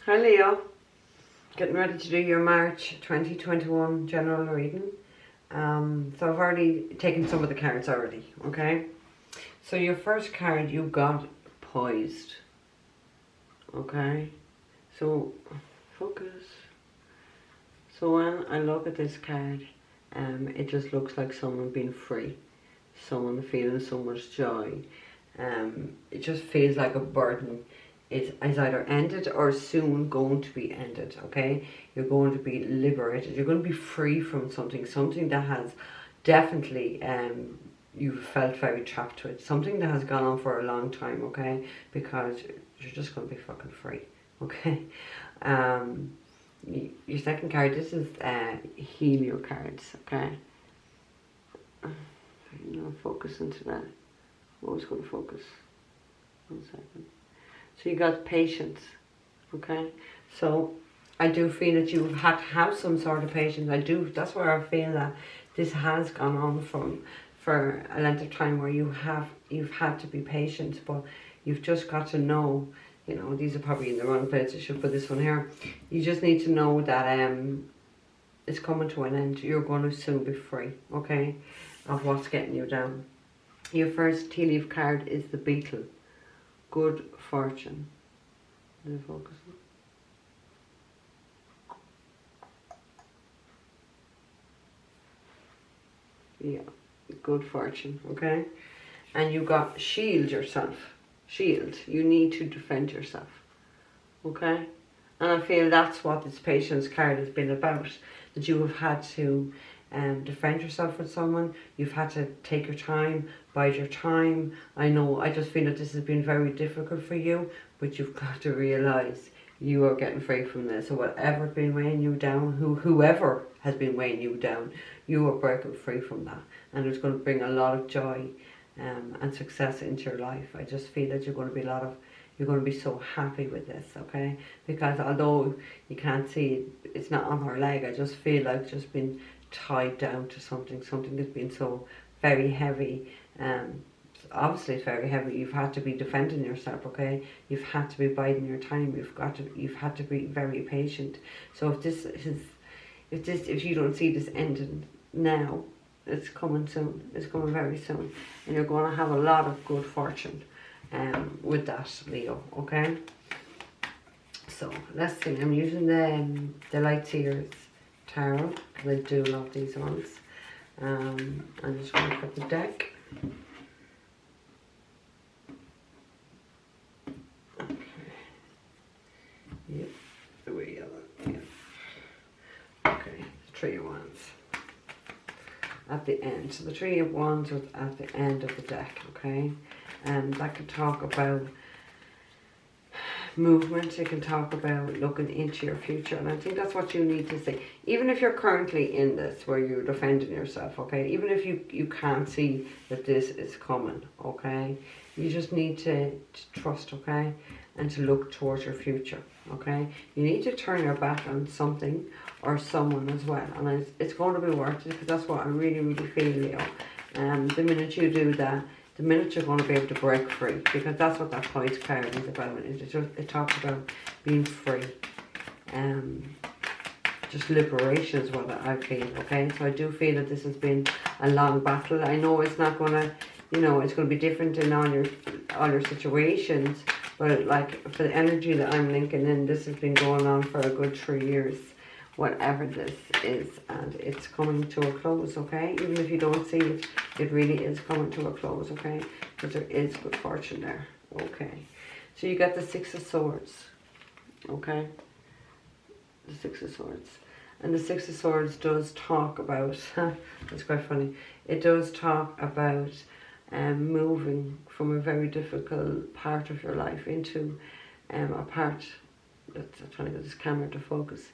Hi Leo, getting ready to do your March 2021 general reading. So I've already taken some of the cards already, okay? So your first card you got poised, okay? So focus. So when I look at this card, it just looks like someone being free, someone feeling so much joy. It just feels like a burden is either ended or soon going to be ended, okay? You're going to be liberated. You're going to be free from something that has definitely, you've felt very trapped to it. Something that has gone on for a long time, okay? Because you're just going to be fucking free, okay? Your second card, this is heal your cards, okay? Focus into that. I'm always going to focus. 1 second. So you got patience, okay? So I do feel that you've had to have some sort of patience. That's where I feel that this has gone on for a length of time where you've had to be patient, but you've just got to know, you know, these are probably in the wrong place. I should put this one here. You just need to know that it's coming to an end. You're going to soon be free, okay, of what's getting you down. Your first tea leaf card is the beetle. Good fortune. Did I focus on? Yeah, good fortune, okay? And you got shield yourself. Shield. You need to defend yourself, okay? And I feel that's what this patience card has been about. That you have had to defend yourself with someone. You've had to take your time, bide your time. I just feel that this has been very difficult for you, but you've got to realise you are getting free from this. So whatever has been weighing you down, whoever has been weighing you down, you are breaking free from that. And it's going to bring a lot of joy and success into your life. I just feel that you're going to be so happy with this, okay? Because although you can't see it's not on her leg, I just feel like it's just been tied down to something that's been so very heavy. Obviously it's very heavy. You've had to be defending yourself, okay? You've had to be biding your time. You've had to be very patient. So if you don't see this ending now, it's coming soon. It's coming very soon, and you're going to have a lot of good fortune with that, Leo, okay? So let's see. I'm using the Light Seers Tarot because I do love these ones. I'm just going to put the deck. Okay. Yep. The way yellow. Yep. Okay. Three of Wands at the end. So the Three of Wands was at the end of the deck. Okay, and that could talk about movement. It can talk about looking into your future, and I think that's what you need to see. Even if you're currently in this where you're defending yourself, okay, even if you can't see that this is coming, okay, you just need to trust, okay, and to look towards your future, okay. You need to turn your back on something or someone as well, and it's going to be worth it, because that's what I really feel, Leo. The minute you do that, the minute you're going to be able to break free, because that's what that Poise card is about. It talks about being free. Just liberation is what I feel, okay? So I do feel that this has been a long battle. I know it's not going to, you know, it's going to be different in all your situations, but like for the energy that I'm linking in, this has been going on for a good 3 years, whatever this is, and it's coming to a close, okay? Even if you don't see it, it really is coming to a close, okay? Because there is good fortune there, okay? So you got the Six of Swords, okay? The Six of Swords. And the Six of Swords does talk about, it's quite funny, it does talk about moving from a very difficult part of your life into a part, I'm trying to get this camera to focus,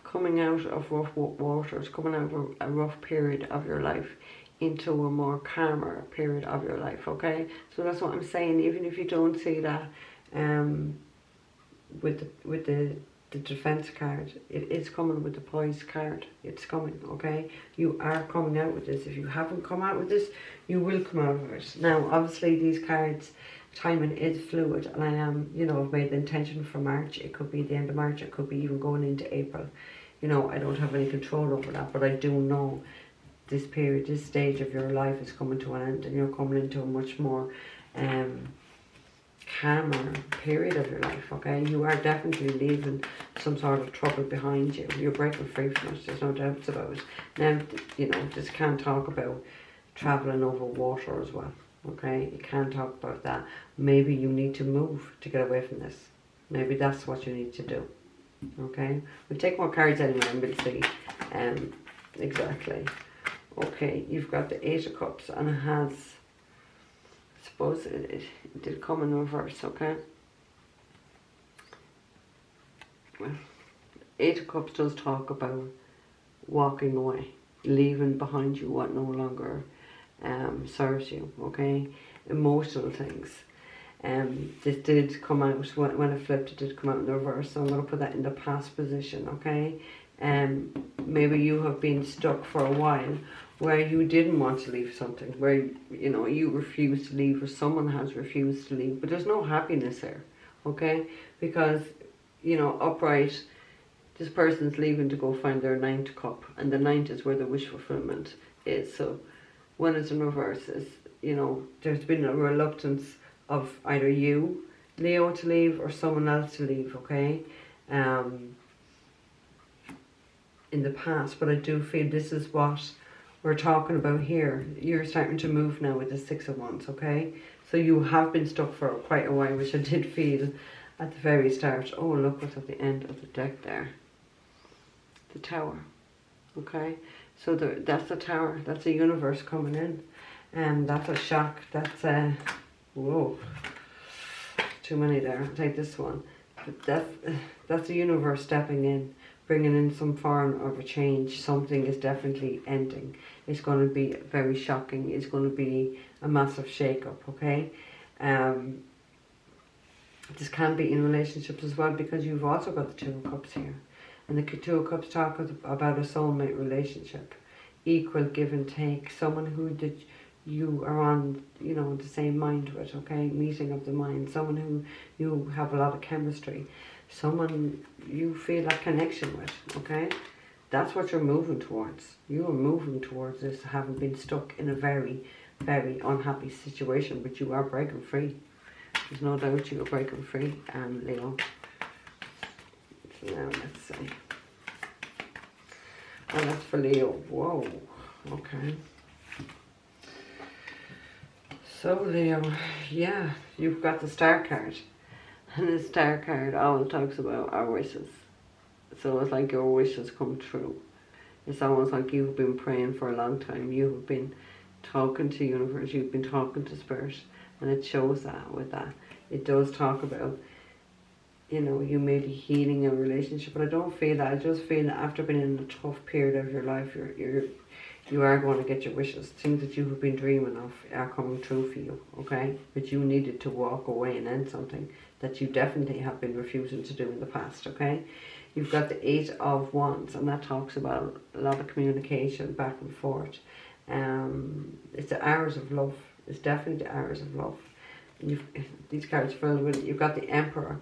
coming out of rough waters, coming out of a rough period of your life into a more calmer period of your life, okay? So that's what I'm saying. Even if you don't see that with the defense card, it is coming with the Poise card. It's coming, okay? You are coming out with this. If you haven't come out with this, you will come out of it. Now, obviously, these cards, timing is fluid, and I am, you know, I've made the intention for March. It could be the end of March, it could be even going into April. You know, I don't have any control over that, but I do know this period, this stage of your life is coming to an end, and you're coming into a much more calmer period of your life, okay? You are definitely leaving some sort of trouble behind you. You're breaking free from it, there's no doubts about it. Now, you know, just can't talk about travelling over water as well, okay? You can't talk about that. Maybe you need to move to get away from this. Maybe that's what you need to do, okay? We'll take more cards anyway and we'll see exactly. Okay, you've got the Eight of Cups, and it has, I suppose it did come in reverse, okay? Well, Eight of Cups does talk about walking away, leaving behind you what no longer serves you, okay? Emotional things. This did come out, when it flipped, it did come out in the reverse, so I'm going to put that in the past position, okay? Maybe you have been stuck for a while where you didn't want to leave something, where, you know, you refused to leave, or someone has refused to leave, but there's no happiness there, okay? Because, you know, upright, this person's leaving to go find their ninth cup, and the ninth is where the wish fulfillment is. So when it's in reverse, is, you know, there's been a reluctance of either you, Leo, to leave, or someone else to leave, okay? In the past, but I do feel this is what we're talking about here. You're starting to move now with the Six of Wands, okay? So you have been stuck for quite a while, which I did feel at the very start. Oh, look what's at the end of the deck there. The Tower, okay? So that's the Tower, that's a universe coming in. And that's a shock, that's a, whoa, too many there, I'll take this one. But that's the universe stepping in, bringing in some form of a change. Something is definitely ending. It's going to be very shocking. It's going to be a massive shake-up, okay? This can be in relationships as well, because you've also got the Two of Cups here. And the Two of Cups talk about a soulmate relationship. Equal give and take. Someone who you are on, you know, the same mind with, okay? Meeting of the mind. Someone who you have a lot of chemistry. Someone you feel that connection with, okay? That's what you're moving towards. You are moving towards this, having been stuck in a very, very unhappy situation, but you are breaking free. There's no doubt you are breaking free, Leo. So now let's see. Oh, that's for Leo. Whoa, okay. So Leo, yeah, you've got the Star card. And the Star card always talks about our wishes. So it's like your wishes come true. It's almost like you've been praying for a long time. You've been talking to universe. You've been talking to spirit. And it shows that with that. It does talk about, you know, you may be healing a relationship. But I don't feel that. I just feel that after being in a tough period of your life, you are going to get your wishes. Things that you have been dreaming of are coming true for you, okay? But you needed to walk away and end something that you definitely have been refusing to do in the past, okay? You've got the Eight of Wands, and that talks about a lot of communication back and forth. It's the hours of love. It's definitely the hours of love. These cards filled with it. You've got the Emperor.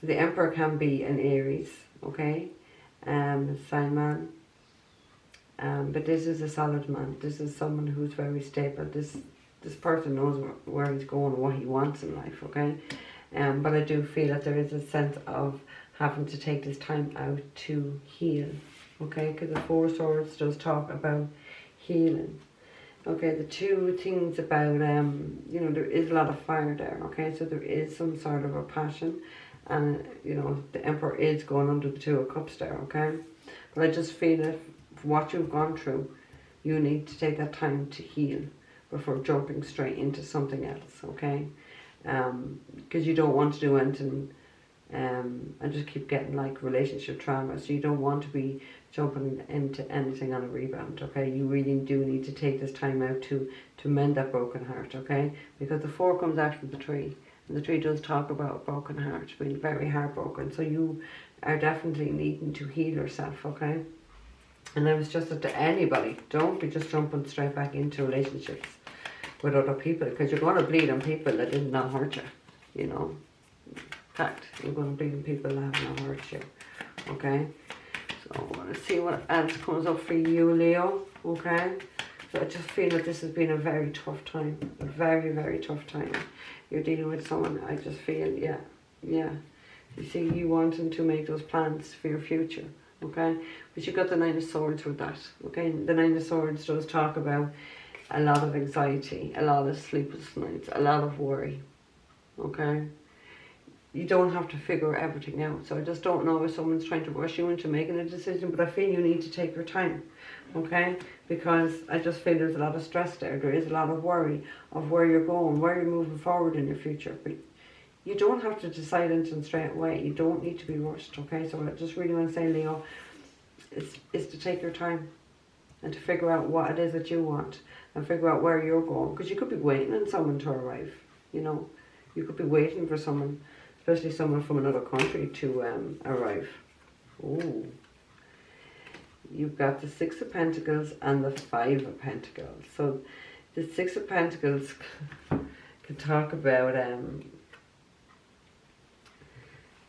So the Emperor can be an Aries, okay? Sign man. But this is a solid man. This is someone who's very stable. This person knows where he's going and what he wants in life, okay? But I do feel that there is a sense of having to take this time out to heal, okay? Because the Four of Swords does talk about healing. Okay, the two things about, you know, there is a lot of fire there, okay? So there is some sort of a passion. And, you know, the Emperor is going under the Two of Cups there, okay? But I just feel that what you've gone through, you need to take that time to heal before jumping straight into something else, okay? Because you don't want to do anything and just keep getting like relationship trauma. So you don't want to be jumping into anything on a rebound, okay? You really do need to take this time out to mend that broken heart, okay? Because the Four comes after the Tree, and the Tree does talk about a broken heart, being very heartbroken. So you are definitely needing to heal yourself, okay? And I was just to anybody, don't be just jumping straight back into relationships. with other people, because you're going to bleed on people that did not hurt you, you know. Fact, you're going to bleed on people that have not hurt you, okay? So I want to see what else comes up for you, Leo, okay? So I just feel that this has been a very tough time, a very, very tough time. You're dealing with someone, I just feel, yeah. You see, you wanting to make those plans for your future, okay? But you got the Nine of Swords with that, okay? The Nine of Swords does talk about a lot of anxiety, a lot of sleepless nights, a lot of worry, okay? You don't have to figure everything out. So I just don't know if someone's trying to rush you into making a decision, but I feel you need to take your time, okay? Because I just feel there's a lot of stress there. There is a lot of worry of where you're going, where you're moving forward in your future. But you don't have to decide anything straight away. You don't need to be rushed, okay? So I just really want to say, Leo, is to take your time and to figure out what it is that you want and figure out where you're going. Because you could be waiting on someone to arrive, you know? You could be waiting for someone, especially someone from another country, to arrive. Ooh. You've got the Six of Pentacles and the Five of Pentacles. So the Six of Pentacles can talk about, it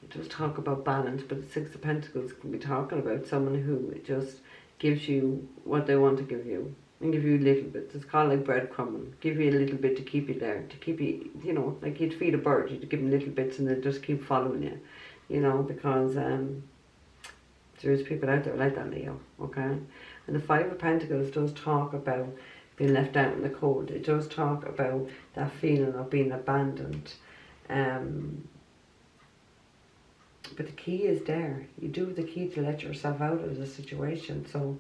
does talk about balance, but the Six of Pentacles can be talking about someone who just gives you what they want to give you. And give you a little bit. It's called like breadcrumbing. Give you a little bit to keep you there. To keep you, you know, like you'd feed a bird. You'd give them little bits and they'll just keep following you. You know, because there's people out there like that, Leo. Okay? And the Five of Pentacles does talk about being left out in the cold. It does talk about that feeling of being abandoned. But the key is there. You do have the key to let yourself out of the situation. So,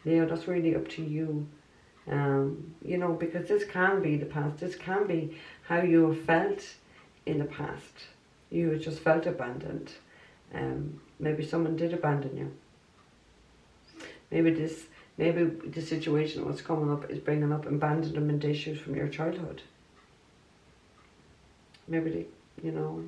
Leo, that's really up to you. You know, because this can be the past. This can be how you have felt in the past. You just felt abandoned. Maybe someone did abandon you. Maybe the situation what's coming up is bringing up abandonment issues from your childhood. Maybe you know,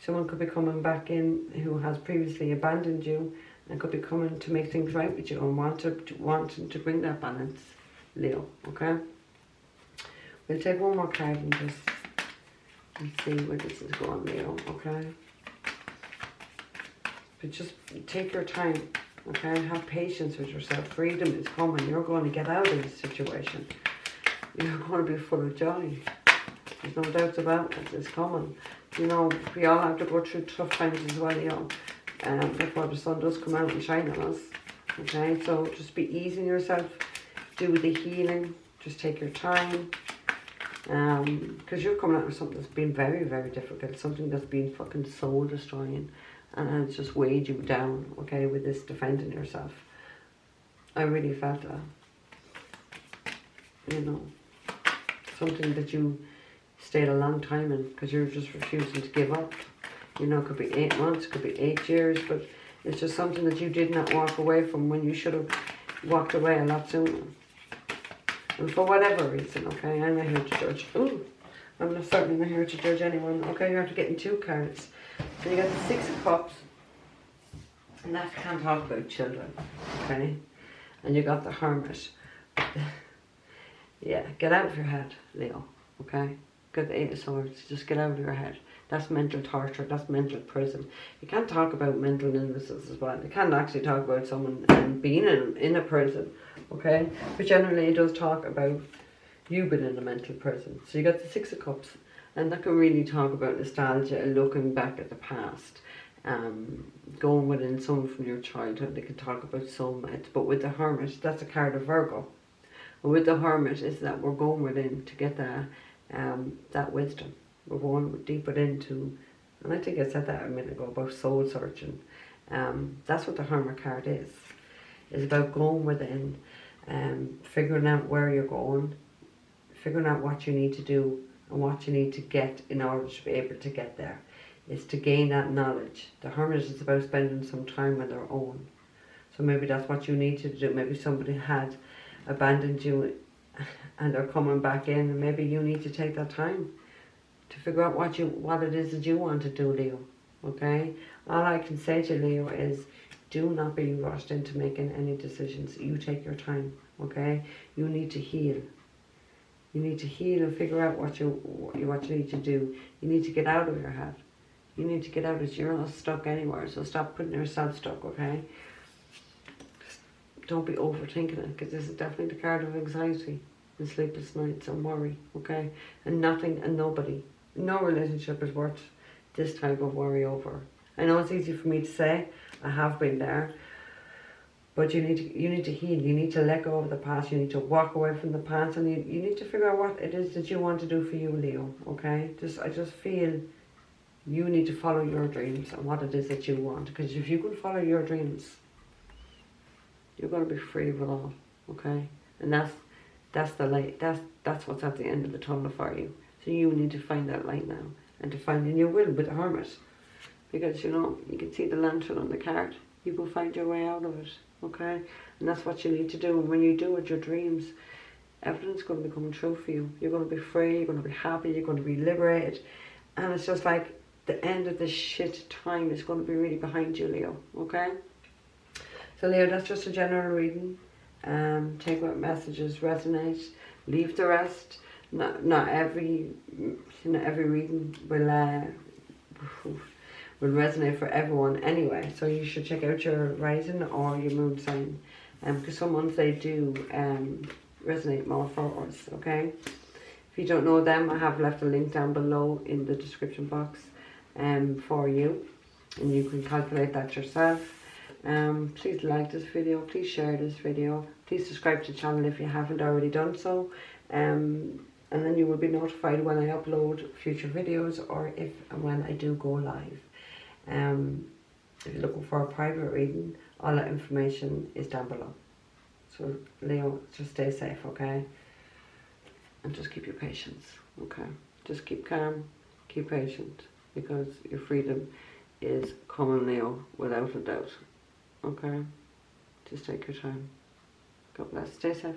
someone could be coming back in who has previously abandoned you and could be coming to make things right with you and wanting to bring that balance, Leo, okay? We'll take one more card and just see where this is going, Leo, okay? But just take your time, okay? Have patience with yourself. Freedom is coming. You're going to get out of this situation. You're going to be full of joy. There's no doubts about it. It's coming. You know, we all have to go through tough times as well, you know. Before the sun does come out and shine on us. Okay, so just be easing yourself. Do the healing. Just take your time. Because you're coming out with something that's been very, very difficult. Something that's been fucking soul destroying. And it's just weighed you down, okay, with this defending yourself. I really felt that. You know, something that you stayed a long time in because you're just refusing to give up. You know, it could be 8 months, it could be 8 years, but it's just something that you did not walk away from when you should have walked away a lot sooner. And for whatever reason, okay, I'm not here to judge. Ooh, I'm certainly not here to judge anyone. Okay, you're after getting 2 cards. So you got the Six of Cups, and that can't talk about children, okay? And you got the Hermit. Yeah, get out of your head, Leo, okay? Got the Eight of Swords, just get out of your head. That's mental torture, that's mental prison. You can't talk about mental illnesses as well. You can't actually talk about someone being in a prison, okay? But generally it does talk about you being in a mental prison. So you got the Six of Cups, and that can really talk about nostalgia, looking back at the past, going within someone from your childhood. They can talk about soulmates. But with the Hermit, that's a card of Virgo. And with the Hermit is that we're going within to get that wisdom. We're going deeper into, and I think I said that a minute ago about soul searching. That's what the Hermit card is. It's about going within, figuring out where you're going, figuring out what you need to do and what you need to get in order to be able to get there. It's to gain that knowledge. The Hermit is about spending some time on their own. So maybe that's what you need to do. Maybe somebody had abandoned you and they're coming back in, and maybe you need to take that time to figure out what it is that you want to do, Leo. Okay? All I can say to Leo is do not be rushed into making any decisions. You take your time, okay? You need to heal. You need to heal and figure out what you need to do. You need to get out of your head. You need to get out of it. You're not stuck anywhere, so stop putting yourself stuck, okay? Don't be overthinking it, because this is definitely the card of anxiety and sleepless nights and worry, okay? And nothing and nobody, no relationship is worth this type of worry over. I know it's easy for me to say, I have been there, but you need to heal. You need to let go of the past. You need to walk away from the past, and you need to figure out what it is that you want to do for you, Leo, okay? I just feel you need to follow your dreams and what it is that you want, because if you can follow your dreams, you're going to be free of it all, okay? And that's the light. That's what's at the end of the tunnel for you. So you need to find that light now, and to find, and you will with the Hermit, because you know you can see the lantern on the card. You will find your way out of it, okay? And that's what you need to do. And when you do it, your dreams, everything's going to be coming true for you. You're going to be free. You're going to be happy. You're going to be liberated, and it's just like the end of this shit time is going to be really behind you, Leo, okay? So Leo, that's just a general reading. Take what messages resonate, leave the rest. Not every reading will resonate for everyone anyway. So you should check out your rising or your moon sign, because some ones they do resonate more for us, okay? If you don't know them, I have left a link down below in the description box for you, and you can calculate that yourself. Please like this video, please share this video, please subscribe to the channel if you haven't already done so, and then you will be notified when I upload future videos, or if and when I do go live. If you're looking for a private reading, all that information is down below. So Leo, just stay safe, okay? And just keep your patience, okay? Just keep calm, keep patient, because your freedom is coming, Leo, without a doubt. Okay? Just take your time. God bless. Stay safe.